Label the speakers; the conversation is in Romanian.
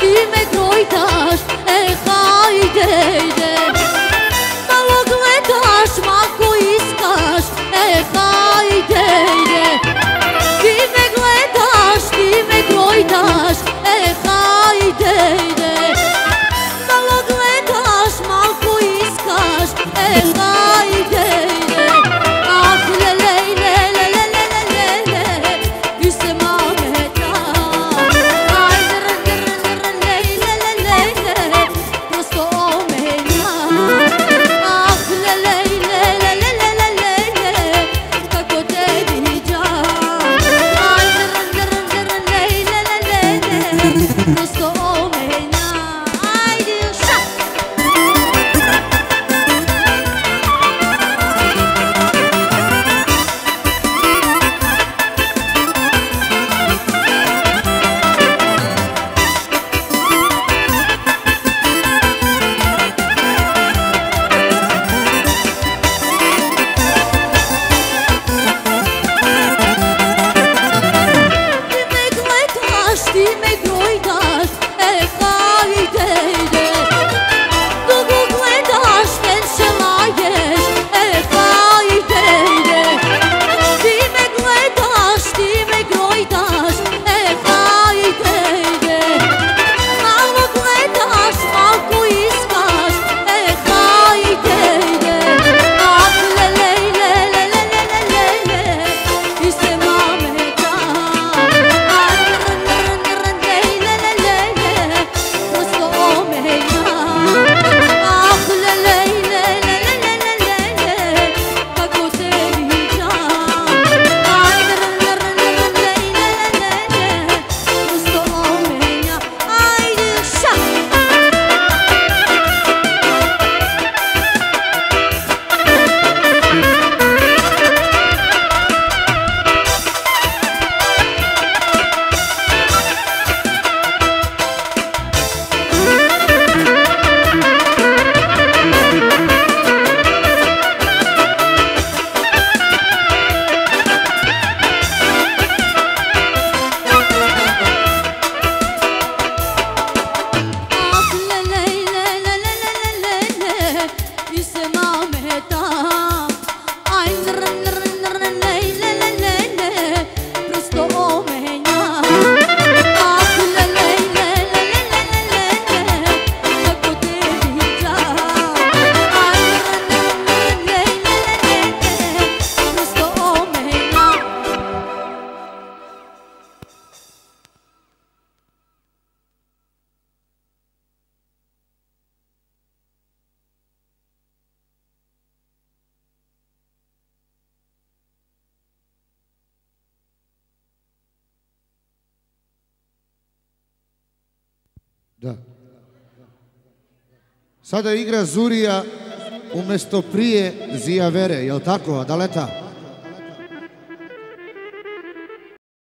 Speaker 1: ti me grojtaš, hajde ide. Malo gledaš, malo iskaš, hajde ide. Ti me gledaš, ti me grojtaš, hajde ide. Malo gledaš, malo iskaš, hajde ide. Ah, lele, lele, lele, lele, vi se mameta. Ajde, lele, lele, lele, prosto omenja. Ah, lele, lele, lele, lele, kako te viđam. Ajde, lele, lele, lele, prosto omenja. Ajde, ša! Ti me grojtaš, hajde ide. Dugo gledaš, venče laješ, hajde ide. Ti me gledaš, ti me grojtaš, hajde ide. Malo gledaš, malo iskaš, hajde ide. Ah, lele, lele, lele, lele, ti se mameta.
Speaker 2: Da. Sada igra Zurija umjesto prije Zija Vere, jel tako, Adaleta?